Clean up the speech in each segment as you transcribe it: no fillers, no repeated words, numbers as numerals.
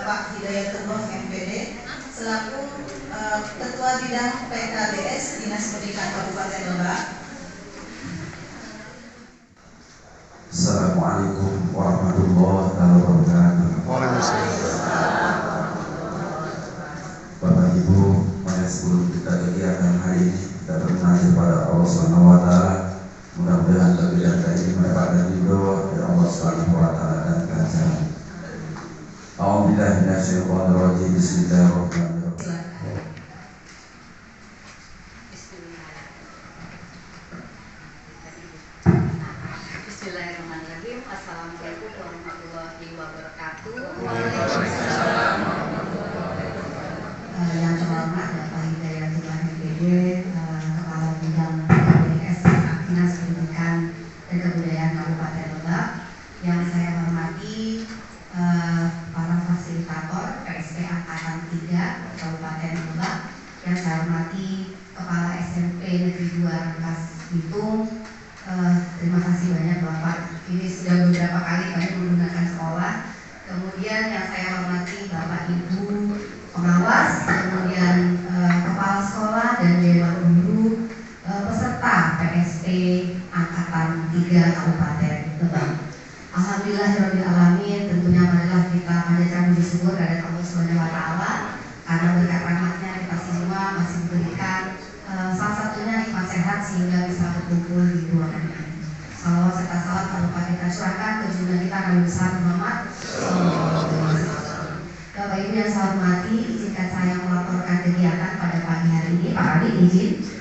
Bapak Hidayatullah MPD selaku Ketua Bidang PKBS Dinas Pendidikan Kabupaten Lebak. Assalamualaikum warahmatullahi wabarakatuh. Bapak Ibu, sebelum kita kegiatan hari ini kita berdoa kepada Allah Subhanahu wa taala. Mudah-mudahan kegiatan ini mendapatkan ridho dari Allah Subhanahu wa taala dan kelancaran. A'udzubillahi minasyaitonir rajim. Bismillahirrahmanirrahim. Bismillahirrahmanirrahim. Assalamualaikum warahmatullahi wabarakatuh. Waalaikumsalam. Yang terhormat Bapak Hidayatullah MPD, Kepala Bidang PKBS Dinas Pendidikan dan Kebudayaan Kabupaten Lebak. Yang saya hormati para fasilitator PSP Angkatan 3 Kabupaten Lebak. Yang saya hormati Kepala SMP Negeri 2 Rangkas Bitung. Terima kasih banyak Bapak. Ini sudah beberapa kali kami menggunakan sekolah. Kemudian yang saya hormati Bapak Ibu pengawas, kemudian kepala sekolah dan dewan guru, peserta PSP Angkatan 3 Kabupaten Lebak. Alhamdulillahirrahmanirrahim. Tentunya marilah kita panjatkan puji syukur kepada Allah Subhanahu wa taala karena berkat rahmatnya kita semua masih diberikan salah satunya nikmat sehat sehingga bisa berkumpul di ruangan ini. Salawat serta salam Kabupaten kita curahkan ke junjungan kita Nabi besar Muhammad. Bapak Ibu yang saya hormati, izinkan saya melaporkan kegiatan pada pagi hari ini. Pak Adi izin.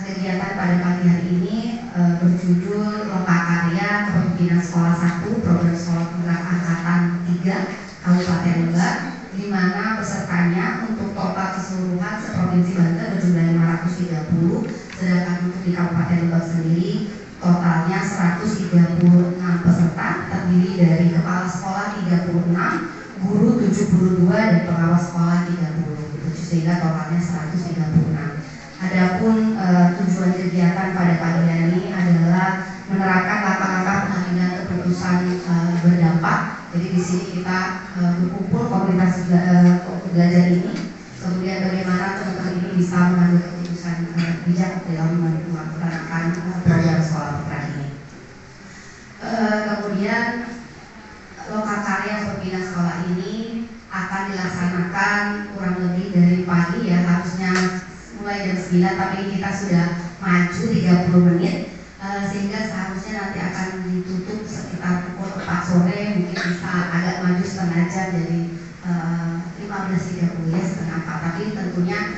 Kegiatan pada pagi hari ini berjudul Lomba Karya Kepemimpinan Sekolah 1 Program Sekolah Penggerak Angkatan 3 Kabupaten Lebak, di mana pesertanya untuk total keseluruhan seprovinsi Banten berjumlah 530, sedangkan untuk di Kabupaten Lebak sendiri totalnya 136 peserta, terdiri dari kepala sekolah 36, guru 72 dan pengawas sekolah 30, sehingga totalnya 136. Adapun tujuan kegiatan pada pagi hari ini adalah menerapkan langkah-langkah pengambilan keputusan berdampak. Jadi di sini kita berkumpul komunitas belajar ini, kemudian bagaimana teman-teman ini bisa mengambil keputusan bijak dalam melaksanakan program sekolah penggerak ini. Kemudian lokakarya pembina sekolah ini akan dilaksanakan kurang lebih dari pagi ya, harusnya mulai jam 9, tapi kita sudah maju 30 menit sehingga seharusnya nanti akan ditutup sekitar pukul 4 sore, mungkin bisa agak maju setengah jam jadi 15.30 ya, setengah 4, tapi tentunya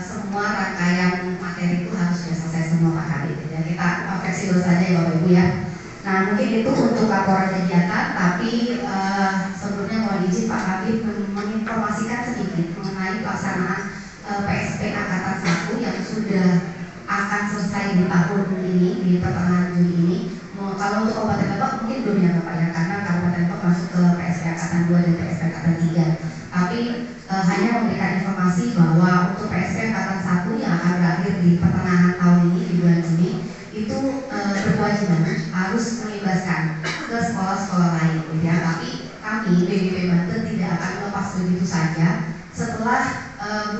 semua rangkaian materi itu harus sudah selesai semua Pak Kabit. Jadi kita fleksibel saja ya Bapak Ibu ya. Nah mungkin itu untuk laporan kegiatan, tapi sebelumnya mohon izin Pak Kabit menginformasikan sedikit mengenai pelaksanaan PSP Angkatan 1 yang sudah akan selesai di tahun ini, di pertengahan Juli ini. Kalau untuk Kabupaten Lebak mungkin belum ya Bapak ya, karena Kabupaten Lebak masuk ke PSP Angkatan 2 dan PSP Angkatan 3. Tapi hanya memberikan informasi bahwa untuk PSP Angkatan 1 yang akan berakhir di pertengahan tahun ini di bulan Juni itu berkewajiban harus mengimbaskan ke sekolah-sekolah lain ya. Tapi kami BBP Banten tidak akan melepas begitu saja. Setelah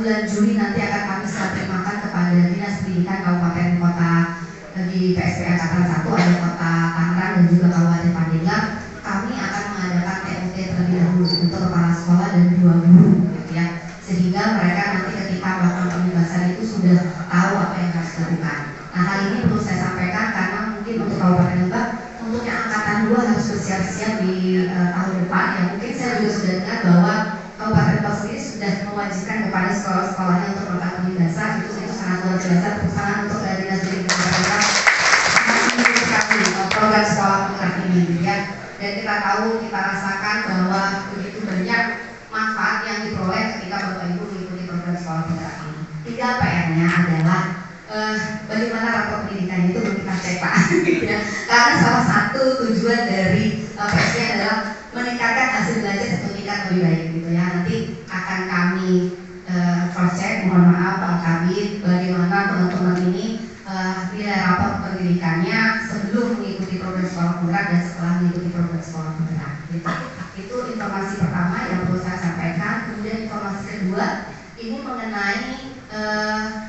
bulan Juli nanti akan kami serah terimakan kepada Dinas Pendidikan Kabupaten Kota di PSP Angkatan 1, ada Kota Tangerang dan juga Kabupaten Pandeglang. Kami akan mengadakan TOT terlebih dahulu untuk kepala sekolah dan 2 guru gitu ya, sehingga mereka nanti ketika melakukan pembebasan itu sudah tahu apa yang harus dilakukan. Nah hal ini perlu saya sampaikan karena mungkin untuk Kabupaten Lebak untuk yang Angkatan 2 harus bersiap-siap di tahun depan ya. Mungkin saya juga sudah dengar bahwa Kabupaten Lebak sendiri sudah mewajibkan kepada sekolah-sekolahnya untuk melakukan pembebasan. Itu sangat luar biasa. Tepuk tangan untuk Dinas Pendidikan Kabupaten Lebak sekali program sekolah penggerak ini ya. Dan kita tahu, kita rasakan bahwa begitu banyak manfaat yang diperoleh ketika Bapak Ibu mengikuti program sekolah penggerak ini. Tinggal PR-nya adalah bagaimana rapor pendidikan itu kita cek Pak ya. Karena salah satu tujuan dari PSP adalah meningkatkan hasil belajar satu tingkat lebih baik gitu ya. Nanti akan kami cross check, mohon maaf Pak Kabit, bagaimana teman-teman ini nilai rapor pendidikannya sebelum mengikuti program sekolah penggerak dan setelah mengikuti program sekolah penggerak gitu. Itu informasi pertama yang perlu saya ini mengenai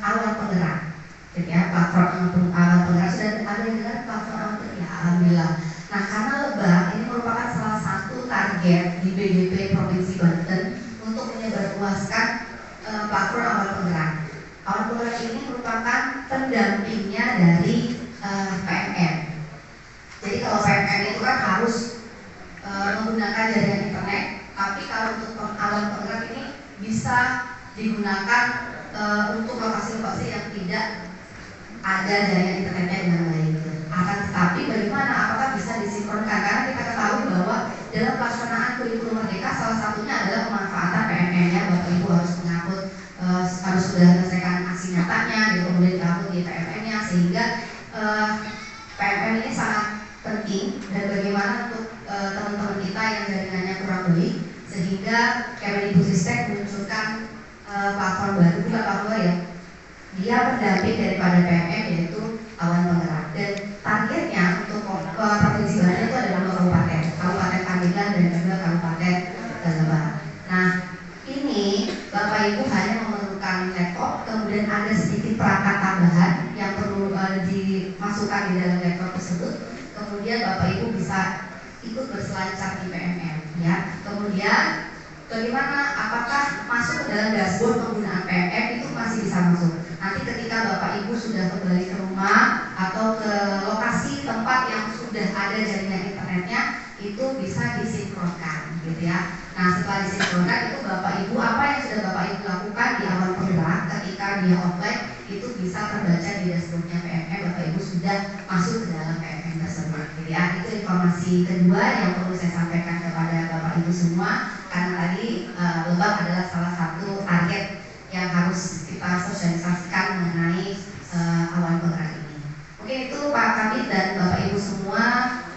awan penggerak. Jadi ya, platform awan penggerak, sudah ada yang dengar platform awan penggerak? Ya, alhamdulillah. Nah, karena Lebak ini merupakan salah satu target di BDP Provinsi Banten untuk menyebarluaskan platform awan penggerak. Awan penggerak ini merupakan pendampingnya dari PMN. Jadi kalau PMN itu kan harus menggunakan jaringan internet, tapi kalau untuk awan penggerak ini bisa digunakan untuk lokasi-lokasi yang tidak ada jaringan internetnya dengan baik. Akan tetapi bagaimana, apakah bisa disinkronkan? Karena kita ketahui bahwa dalam pelaksanaan kurikulum merdeka salah satunya adalah pemanfaatan PMN-nya. Bapak Ibu harus mengangkut, harus sudah menyelesaikan aksi nyatanya, kemudian diangkut di PMN-nya, sehingga PMN ini sangat penting. Dan bagaimana untuk teman-teman kita yang jaringannya kurang baik, sehingga Kemendikbudristek menunjukkan platform baru, bukan platform baru ya, dia pendamping daripada PMN, yaitu awan penggerak. Dan targetnya untuk Provinsi Banten itu adalah 2 kabupaten, Kabupaten Pandeglang dan juga Kabupaten Lebak. Nah, ini Bapak Ibu hanya memerlukan laptop, kemudian ada sedikit perangkat tambahan yang perlu dimasukkan di dalam laptop tersebut. Kemudian Bapak Ibu bisa ikut berselancar di PMN, ya. Kemudian bagaimana, apakah masuk ke dalam dashboard penggunaan PMN? Itu masih bisa masuk. Nanti ketika Bapak Ibu sudah kembali ke rumah atau ke lokasi tempat yang sudah ada jaringan internetnya, itu bisa disinkronkan, gitu ya. Nah, setelah disinkronkan itu Bapak Ibu, apa yang sudah Bapak Ibu lakukan di awan penggerak ketika dia offline, itu bisa terbaca di dashboardnya PMN. Bapak Ibu sudah masuk ke dalam PMN tersebut, gitu ya. Itu informasi kedua yang perlu saya sampaikan kepada Bapak Ibu semua, karena tadi Lebak adalah salah satu target yang harus kita sosialisasikan mengenai awan penggerak ini. Mungkin itu Pak Kabid dan Bapak Ibu semua,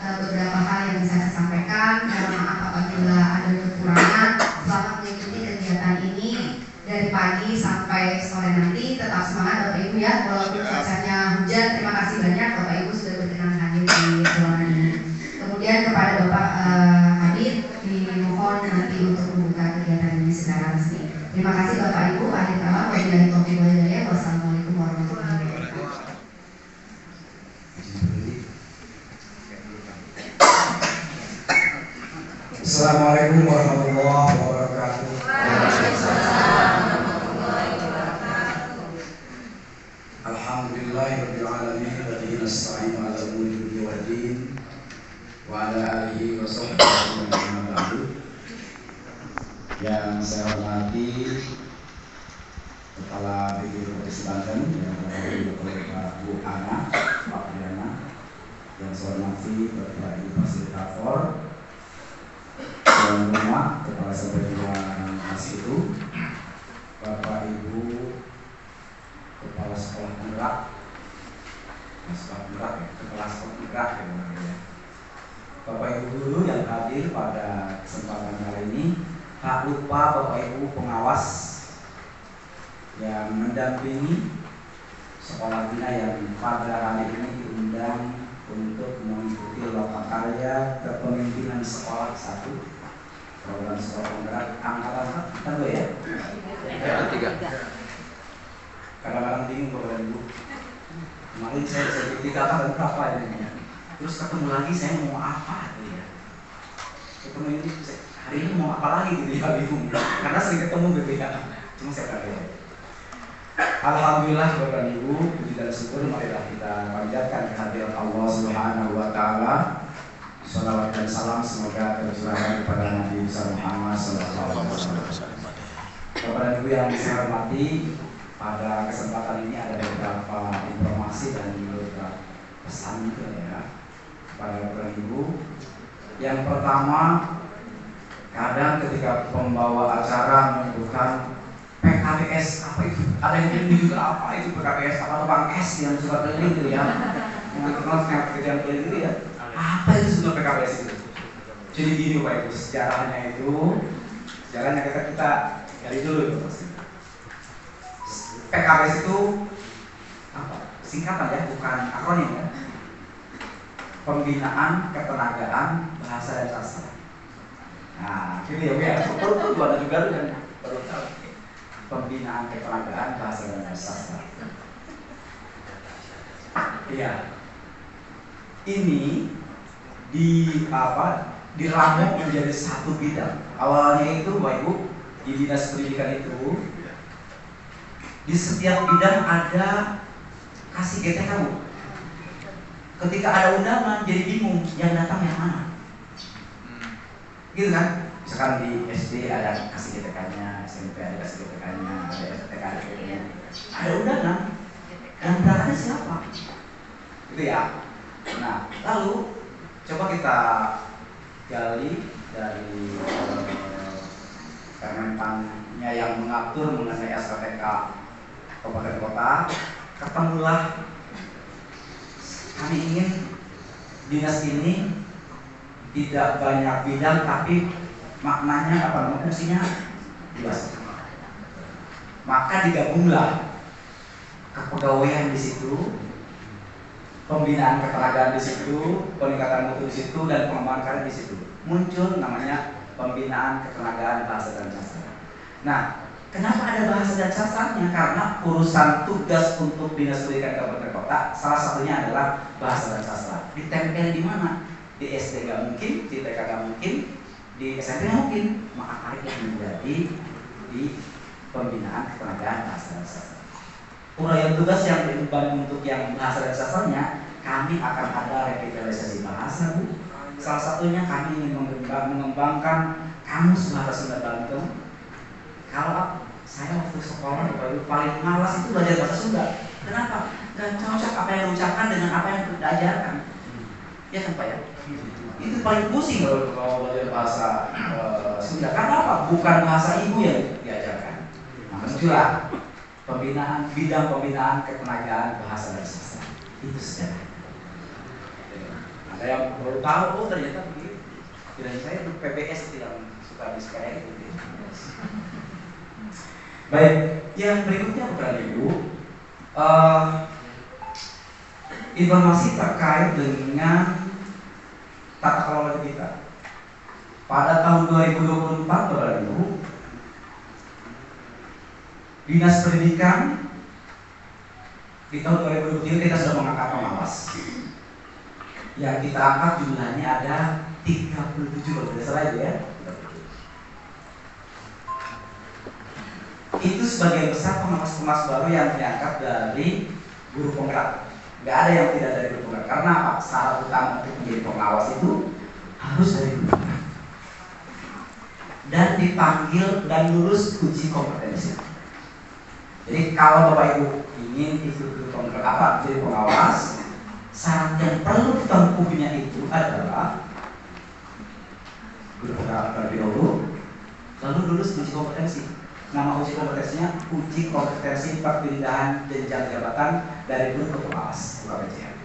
beberapa hal yang bisa saya sampaikan. Maaf apabila ada kekurangan. Selamat mengikuti kegiatan ini dari pagi sampai sore nanti. Tetap semangat Bapak Ibu ya, walaupun cuacanya hujan. Terima kasih banyak Bapak Ibu sudah berkenan hadir di ruangan ini. Kemudian kepada Bapak Kabid dimohon nanti untuk membuka kegiatan ini secara resmi. Terima kasih Bapak Ibu. Akhir kata, wabillahi taufiq wal hidayah. Wassalamualaikum warahmatullahi wabarakatuh. Assalamualaikum warahmatullahi wabarakatuh. Alhamdulillahirabbil alamin wa bihi nasta'inu 'ala umuri dunya waddin wa 'ala alihi wa sahbihi wa man ba'du. Yang saya hormati Kepala BPD Provinsi Banten yang oleh Pak Bu Ana, Pak Diana, yang saya hormati Bapak Ibu Fasilitator, Tuan Rumah, Kepala Satuan Asitu, Bapak Ibu Kepala Sekolah Penggerak, Kepala Sekolah Penggerak ya. Bapak Ibu guru yang hadir pada kesempatan kali ini, tak lupa Bapak Ibu pengawas yang mendampingi sekolah bina yang pada hari ini diundang untuk mengikuti lokakarya kepemimpinan sekolah 1 program sekolah penggerak angkatan kan ya? Tiga. Kadang-kadang bingung Bapak Ibu. Kemarin saya dikatakan berapa ini? Terus ketemu lagi saya mau apa gitu ya? Ketemu ini hari ini mau apa lagi gitu ya, bingung. Karena sering ketemu gitu ya. Cuma saya kata alhamdulillah Bapak Ibu, puji dan syukur marilah kita panjatkan kehadiran Allah Subhanahu wa taala. Salawat dan salam semoga tercurahkan kepada Nabi Muhammad sallallahu alaihi wasallam. Bapak Ibu yang saya hormati, pada kesempatan ini ada beberapa informasi dan beberapa pesan juga ya kepada Bapak Ibu. Yang pertama, kadang ketika pembawa acara menyebutkan PKBS, apa itu? Ada yang ini juga apa itu PKBS? Apa tukang es yang suka keliling gitu ya? Mengenal kerjaan keliling gitu ya? Apa itu sebenarnya PKBS itu? Jadi gini Pak Ibu, sejarahnya kita gali dulu itu pasti. PKBS itu apa? Singkatan ya, bukan akronim ya. Pembinaan Ketenagaan Bahasa dan Sastra. Nah, gitu ya, perlu ada juga yang perlu tahu. Pembinaan Ketenagaan Bahasa dan Sastra. Iya. Ini diramu menjadi satu bidang. Awalnya itu Bapak Ibu di Dinas Pendidikan itu di setiap bidang ada kasih GTK Bu. Ketika ada undangan jadi bingung yang datang yang mana. Gitu kan? Misalkan di SD ada kasih GTK-nya, SMP ada kasih GTK-nya, ada STK ada GTK-nya. Ada undangan. Yang berangkatnya siapa? Gitu ya. Nah, lalu coba kita gali dari Kemenpannya yang mengatur mengenai SKTK kabupaten kota, ketemulah kami ingin dinas ini tidak banyak bidang tapi maknanya fungsinya luas. Maka digabunglah kepegawaian di situ, pembinaan ketenagaan di situ, peningkatan mutu di situ, dan pengembangan karir di situ. Muncul namanya pembinaan ketenagaan bahasa dan sastra. Nah, kenapa ada bahasa dan sastranya? Karena urusan tugas untuk Dinas Pendidikan Kabupaten Kota salah satunya adalah bahasa dan sastra. Ditempel di mana? Di SD nggak mungkin, di TK nggak mungkin, di SMP nggak mungkin. Maka tariklah menjadi di pembinaan ketenagaan bahasa dan sastra. Uraian tugas yang diemban untuk yang bahasa dan sastranya, kami akan ada revitalisasi bahasa Bu. Salah satunya kami ingin mengembangkan kamus bahasa Sunda Banten. Kalau saya waktu sekolah paling malas itu belajar bahasa Sunda. Kenapa? Gak cocok apa yang diucapkan dengan apa yang diajarkan. Ya kan Pak ya? Itu paling pusing kalau belajar bahasa Sunda. Karena apa? Bukan bahasa ibu yang diajarkan. Nah, muncullah pembinaan, bidang pembinaan ketenagaan bahasa dan sastra. Itu sejarah. Ada yang baru tahu, oh ternyata begitu. Kirain saya itu PBS itu yang suka disukai itu. Baik, yang berikutnya Bapak Ibu, informasi terkait dengan tata kelola kita. Pada tahun 2024 Bapak Ibu, Dinas Pendidikan di tahun 2023 kita sudah mengangkat pengawas. Yang kita angkat jumlahnya ada 37 kalau tidak salah itu ya. Itu sebagian besar pengawas-pengawas baru yang diangkat dari guru penggerak. Nggak ada yang tidak dari guru penggerak. Karena apa? Syarat utama untuk menjadi pengawas itu harus dari guru penggerak dan dipanggil dan lulus uji kompetensi. Jadi kalau Bapak Ibu ingin ikut guru penggerak apa jadi pengawas, syarat yang perlu ditempuhnya itu adalah guru penggerak terlebih dahulu, lalu lulus uji kompetensi. Nama uji kompetensinya uji kompetensi perpindahan jenjang jabatan dari guru ke pengawas UKPJM.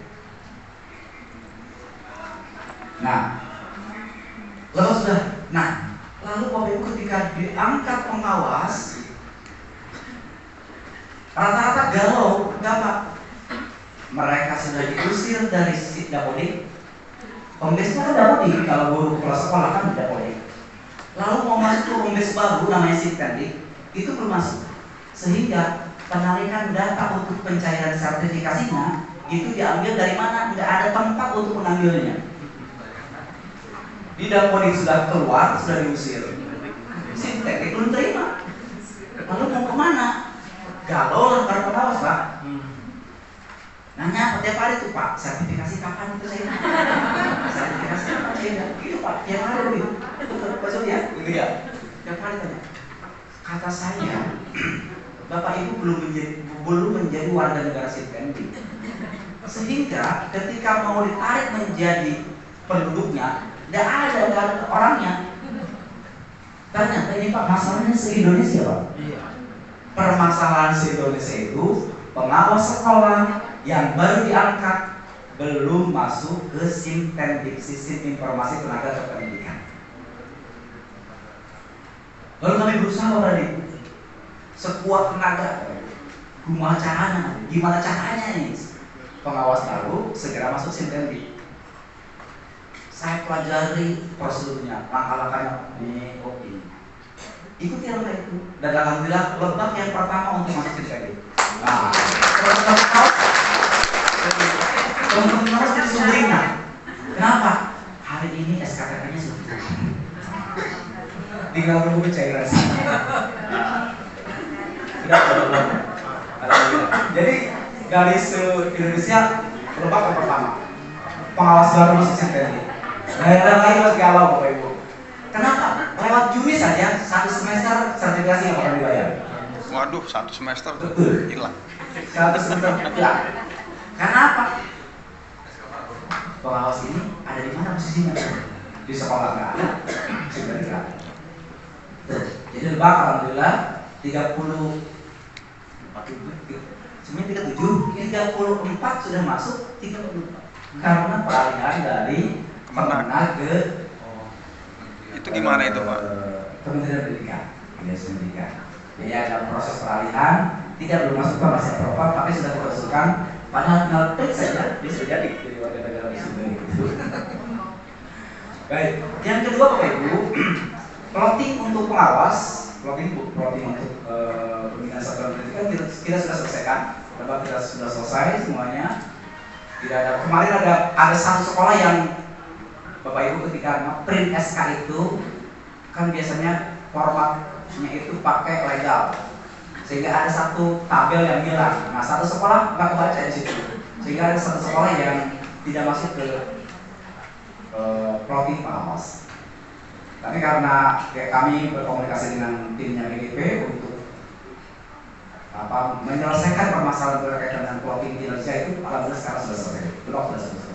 Nah, lalu sudah. Nah, lalu Bapak Ibu ketika diangkat pengawas, rata-rata galau, kenapa? Mereka sudah diusir dari sisi dapodik. Kombesnya kan dapodik, kalau guru kepala sekolah kan dapodik. Lalu mau masuk ke kombes baru namanya Sintendik, itu belum masuk. Sehingga penarikan data untuk pencairan sertifikasinya itu diambil dari mana? Nggak ada tempat untuk mengambilnya. Di dapodik sudah keluar, sudah diusir. Sintendik belum terima. Lalu mau kemana? Galau lah para pengawas Pak. Nanya tiap hari tuh Pak, sertifikasi kapan itu saya? Sertifikasi kapan saya? Gitu Pak, tiap hari begitu. Betul ya? Gitu ya? Tiap hari tanya. Kata saya, Bapak Ibu belum menjadi warga negara Sintendik. Sehingga ketika mau ditarik menjadi penduduknya, nggak ada orangnya. Ternyata ini Pak, masalahnya se-Indonesia Pak. Permasalahan se-Indonesia itu pengawas sekolah yang baru diangkat belum masuk ke Sintendik, Sistem Informasi Tenaga Kependidikan. Lalu kami berusaha tadi sekuat tenaga, gimana caranya nih pengawas baru segera masuk Sintendik. Saya pelajari prosedurnya, langkah-langkahnya ini. ikuti lomba itu. Dan alhamdulillah Lebak yang pertama untuk masuk ke DKD. Nah, teman-teman harus jadi sumbernya. Kenapa? Hari ini SKPK-nya sudah tinggal menunggu cairan. Sudah. Jadi dari seluruh Indonesia Lebak yang pertama. Pengawas baru masuk SMPTK. Daerah lain masih galau Bapak Ibu. Kenapa? Lewat juri saja 1 semester sertifikasi yang akan dibayar. Waduh, 1 semester tuh Betul. hilang. 1 semester hilang. Karena apa? Pengawas ini ada di mana posisinya? Di sekolah nggak ada, sudah nggak ada. Jadi Lebak alhamdulillah 34 sudah masuk 34 karena peralihan dari Kemenag ke Itu gimana itu Pak? Kementerian Pendidikan, Dinas Pendidikan. Jadi ada proses peralihan, tidak belum masuk ke masih approval, tapi sudah diusulkan. Padahal tinggal klik saja bisa jadi warga negara Sunda gitu. Baik, yang kedua Bapak Ibu, plotting untuk pengawas, plotting untuk pembinaan satuan pendidikan kita sudah selesaikan. Lebak kita sudah selesai semuanya. Tidak ada, kemarin ada satu sekolah yang Bapak Ibu ketika nge-print SK itu kan biasanya formatnya itu pakai legal, sehingga ada satu tabel yang hilang. Nah, satu sekolah nggak kebaca di situ, sehingga ada satu sekolah yang tidak masuk ke plotting pengawas. Tapi karena kami berkomunikasi dengan timnya BGP untuk menyelesaikan permasalahan berkaitan dengan plotting kinerja itu, alhamdulillah sekarang sudah selesai. Blok sudah selesai.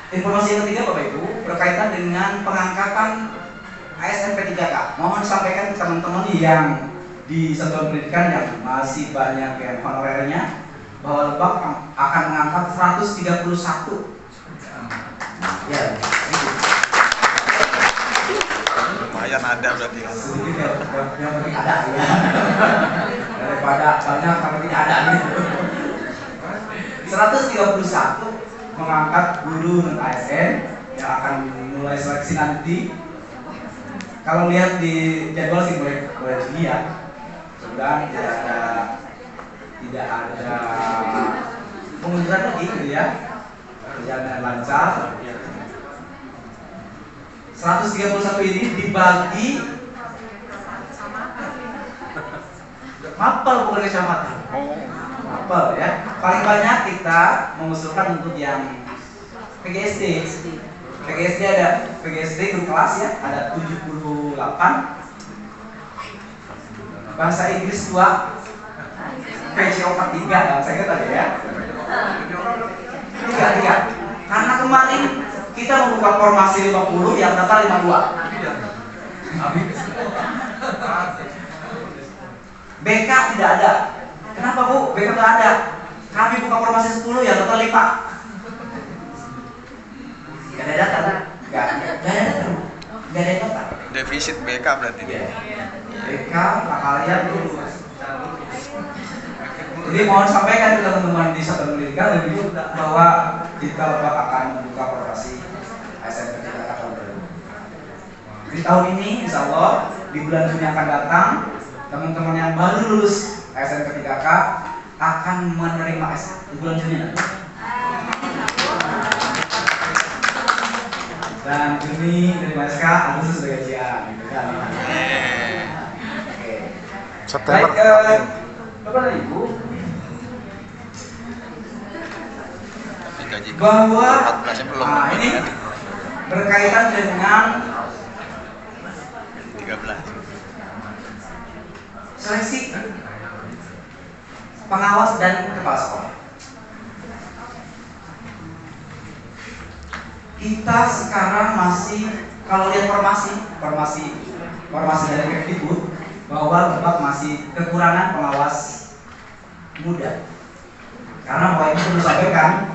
Informasi yang ketiga Bapak Ibu berkaitan dengan pengangkatan ASN P3K. Mohon disampaikan ke teman-teman yang di satuan pendidikan yang masih banyak yang honorernya bahwa Lebak akan mengangkat 131. Ya, Lumayan ada berarti. sedikit yang tidak ada ya. Daripada banyak tapi tidak ada gitu. 131 mengangkat guru dan ASN yang akan mulai seleksi nanti. Kalau lihat di jadwal sih mulai Juni ya. Semoga tidak ada pengunduran lagi gitu ya. Berjalan lancar. 131 ini dibagi mapel bukan kecamatan. Oh, Mapel ya. Paling banyak kita mengusulkan untuk yang PGSD. PGSD ada PGSD guru kelas ya, ada 78. Bahasa Inggris 2, PCO 43, saya ingat tadi ya. 3. Karena kemarin kita membuka formasi 50 yang daftar 52. BK tidak ada. Kenapa Bu? BK tidak ada. Kami buka formasi 10 yang daftar 5. Gak ada data. Gak ada data. Gak ada data. defisit BK berarti dia. BK kalian dulu. Jadi mohon sampaikan ke teman-teman di satuan pendidikan lebih bahwa kita Lebak akan membuka formasi ASN P3K tahun baru. Di tahun ini insya Allah di bulan Juni akan datang teman-teman yang baru lulus ASN P3K akan menerima ASN di bulan Juni nanti. Dan Juni menerima SK, Agustus sudah gajian gitu kan. Oke. September. Baik, Bapak dan Ibu, Gaji bahwa 14-nya belum. nah, ini berkaitan dengan 13. seleksi pengawas dan kepala sekolah. Kita sekarang masih, kalau lihat formasi dari Kemdikbud bahwa Lebak masih kekurangan pengawas muda. Karena Bapak Ibu perlu sampaikan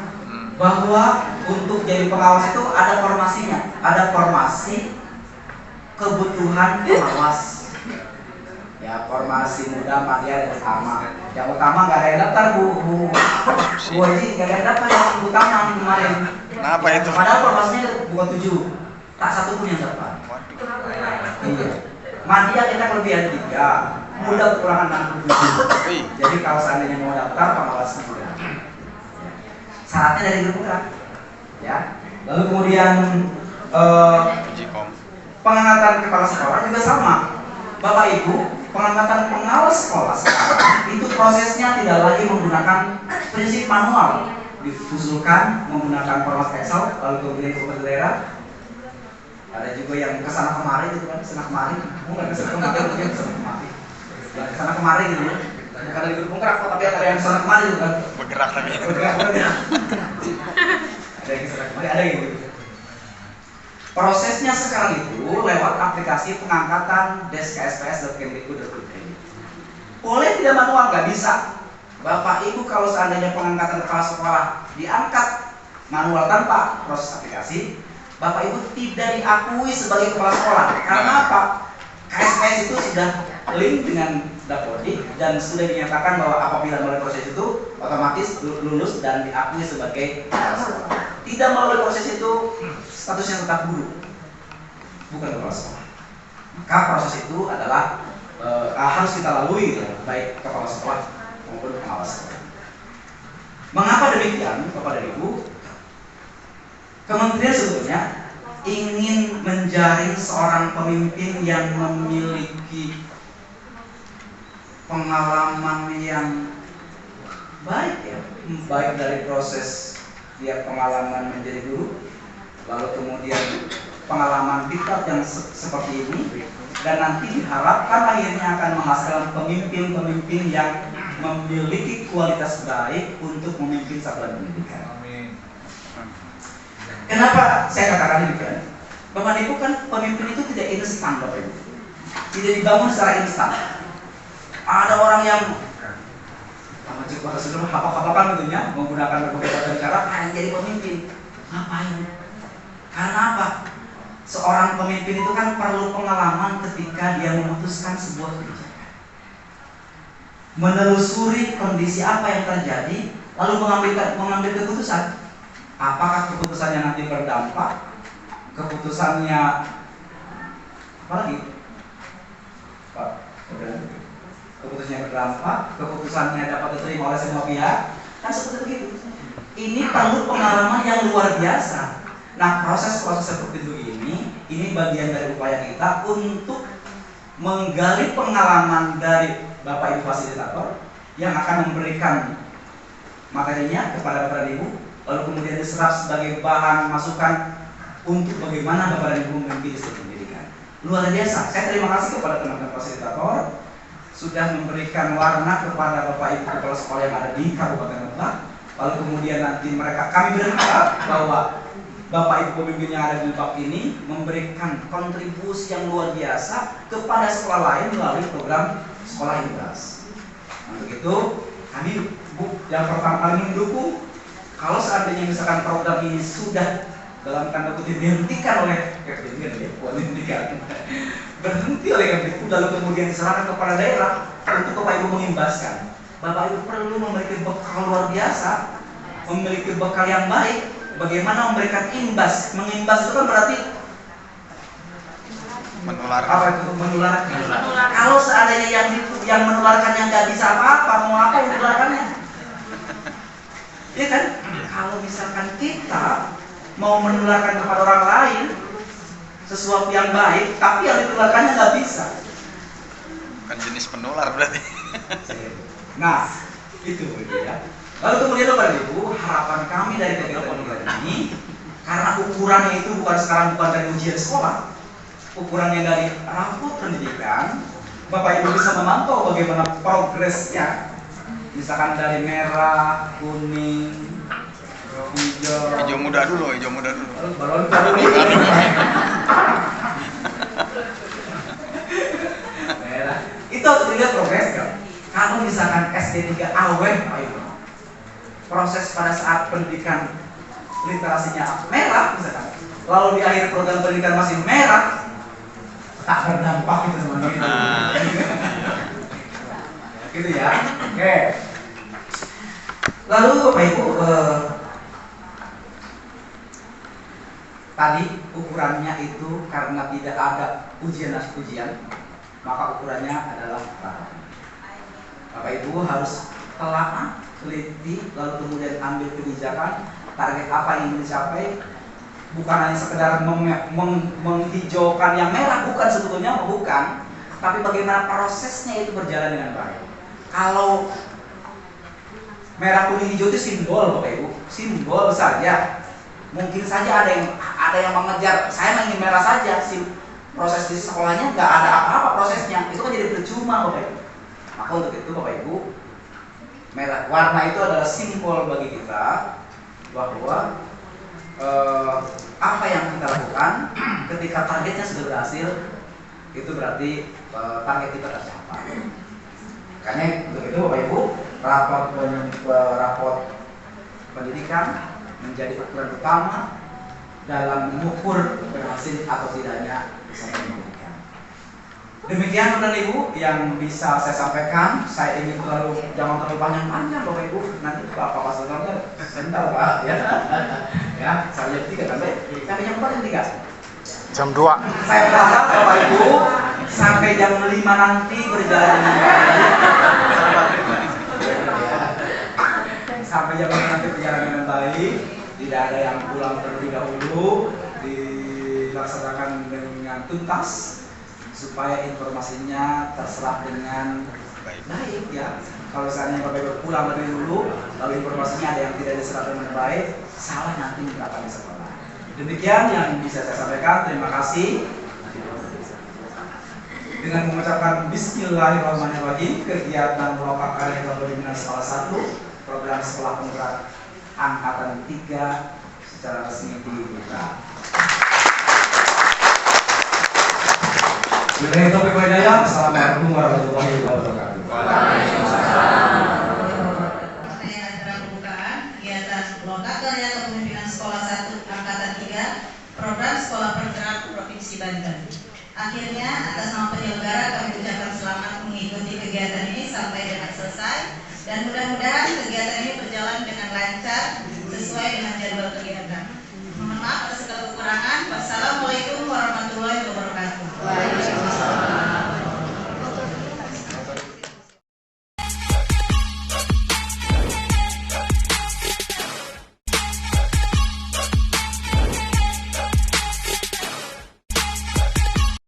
bahwa untuk jadi pengawas itu ada formasinya, ada formasi kebutuhan pengawas. Ya, formasi muda, mandiri dan utama. Yang utama nggak ada yang daftar Bu Haji, nggak ada yang daftar yang utama kemarin. Kenapa itu? Padahal formasinya bukan 7, tak satu pun yang daftar. Waduh. Iya. Media kita kelebihan 3, muda kekurangan 67. Jadi kalau seandainya mau daftar pengawas muda. Syaratnya dari grup penggerak. Ya. Lalu kemudian Ujikom. pengangkatan kepala sekolah juga sama. Bapak Ibu, pengangkatan pengawas sekolah sekarang itu prosesnya tidak lagi menggunakan prinsip manual, diusulkan menggunakan format Excel, lalu kemudian ke daerah. Ada juga yang kesana kemari gitu kan, kesana kemari, bukan kesana kemari, mungkin kesana kemari, ya kesana kemari gitu ya. Bukan dari grup penggerak, tapi ada yang kesana kemari gitu kan. Bergerak tapi. Bergerak. Ada yang kesana kemari, ada yang gitu. Prosesnya sekarang itu lewat aplikasi pengangkatan deskksps.kemdikbud.id. Boleh tidak manual, nggak bisa. Bapak Ibu kalau seandainya pengangkatan kepala sekolah diangkat manual tanpa proses aplikasi, Bapak Ibu tidak diakui sebagai kepala sekolah. Karena apa? KSPS itu sudah link dengan Dapodik dan sudah dinyatakan bahwa apabila melalui proses itu otomatis lulus dan diakui sebagai kepala sekolah. Tidak melalui proses itu statusnya tetap guru, bukan kepala sekolah. Maka proses itu adalah harus kita lalui ya, baik kepala sekolah maupun pengawas sekolah. Mengapa demikian, Bapak dan Ibu? Kementerian sebetulnya ingin menjaring seorang pemimpin yang memiliki pengalaman yang baik ya, baik dari proses dia pengalaman menjadi guru, lalu kemudian pengalaman diklat yang seperti ini, dan nanti diharapkan akhirnya akan menghasilkan pemimpin-pemimpin yang memiliki kualitas baik untuk memimpin satuan pendidikan. Kenapa saya katakan demikian? Bapak Ibu kan pemimpin itu tidak instan, Bapak Ibu. Tidak dibangun secara instan. Ada orang yang hafal-hafalkan tentunya menggunakan berbagai macam cara jadi pemimpin. Ngapain? Karena apa? Seorang pemimpin itu kan perlu pengalaman ketika dia memutuskan sebuah kebijakan, menelusuri kondisi apa yang terjadi, lalu mengambil keputusan. Apakah keputusannya nanti berdampak? Keputusannya apa lagi? Pak, keputusannya berdampak, keputusannya dapat diterima oleh semua pihak, kan seperti begitu. Ini perlu pengalaman yang luar biasa. Nah, proses-proses seperti ini bagian dari upaya kita untuk menggali pengalaman dari Bapak Ibu fasilitator yang akan memberikan materinya kepada Bapak dan Ibu, lalu kemudian diserap sebagai bahan masukan untuk bagaimana Bapak dan Ibu memimpin sistem pendidikan. Luar biasa. Saya terima kasih kepada teman-teman fasilitator sudah memberikan warna kepada Bapak Ibu kepala sekolah yang ada di Kabupaten Lebak. Lalu kemudian nanti kami berharap bahwa Bapak Ibu pemimpin yang ada di Lebak ini memberikan kontribusi yang luar biasa kepada sekolah lain melalui program sekolah inklusi. Untuk itu kami yang pertama kali mendukung kalau seandainya misalkan program ini sudah dalam tanda kutip dihentikan oleh berhenti oleh Kemdikbud lalu kemudian diserahkan kepada daerah untuk Bapak Ibu mengimbaskan. Bapak Ibu perlu memiliki bekal luar biasa, memiliki bekal yang baik, bagaimana memberikan imbas. Mengimbas itu kan berarti Menularkan. apa itu? Menularkan. Kalau seandainya yang menularkannya nggak bisa apa-apa, mau apa yang menularkannya? Iya kan? Kalau misalkan kita mau menularkan kepada orang lain sesuatu yang baik, tapi yang ditularkannya nggak bisa. Bukan jenis penular berarti. Nah, itu ya. Lalu kemudian Bapak Ibu, harapan kami dari kegiatan ini, karena ukurannya itu bukan dari ujian sekolah, ukurannya dari rapot pendidikan, Bapak Ibu bisa memantau bagaimana progresnya, misalkan dari merah, kuning, Hijau muda dulu. baru merah. Itu harus dilihat progresnya. Kalau misalkan SD 3 awet, proses pada saat pendidikan literasinya merah misalkan, lalu di akhir program pendidikan masih merah, tak berdampak gitu semuanya. Gitu ya. Oke. Lalu Bapak Ibu, tadi ukurannya itu karena tidak ada ujian, maka ukurannya adalah rapat. Bapak Ibu harus telah teliti, lalu kemudian ambil kebijakan target apa yang ingin dicapai. Bukan hanya sekedar menghijaukan yang merah, bukan sebetulnya, bukan, tapi bagaimana prosesnya itu berjalan dengan baik. Kalau merah kuning hijau itu simbol, Bapak Ibu, simbol saja. Mungkin saja ada yang mengejar, saya ingin merah saja, proses di sekolahnya nggak ada apa-apa prosesnya, itu kan jadi percuma, Bapak Ibu. Maka untuk itu Bapak Ibu, merah warna itu adalah simbol bagi kita bahwa apa yang kita lakukan ketika targetnya sudah berhasil, itu berarti target kita tercapai. Karena untuk itu Bapak Ibu, raport pendidikan menjadi ukuran utama dalam mengukur berhasil atau tidaknya usaha pendidikan. Demikian Bapak Ibu yang bisa saya sampaikan. Saya ingin jangan terlalu panjang-panjang Bapak Ibu. Nanti Bapak Pasultannya sebentar Pak ya. Ya, saya jam 3 sampai jam 4 jam 3. Jam 2. Saya berharap Bapak Ibu sampai jam 5 nanti berjalan dengan baik. Sampai jam 5 nanti berjalan dengan baik. Tidak ada yang pulang terlebih dahulu, dilaksanakan dengan tuntas supaya informasinya terserap dengan baik ya. Kalau misalnya Bapak Ibu pulang lebih dulu, lalu informasinya ada yang tidak diserap dengan baik, salah nanti akan di sekolah. Demikian yang bisa saya sampaikan. Terima kasih. Dengan mengucapkan Bismillahirrahmanirrahim, kegiatan Loka Karya Kepemimpinan Sekolah 1, program sekolah penggerak angkatan 3 secara resmi dibuka. Billahi taufiq wal hidayah. Assalamualaikum warahmatullahi wabarakatuh. Acara pembukaan kegiatan Loka Karya Kepemimpinan Sekolah 1 Angkatan 3 Program Sekolah Penggerak Provinsi Banten. Akhirnya atas nama penyelenggara kami ucapkan selamat mengikuti kegiatan ini sampai dengan selesai, dan mudah-mudahan kegiatan ini berjalan dengan lancar sesuai dengan jadwal kegiatan. Mohon maaf atas segala kekurangan. Wassalamualaikum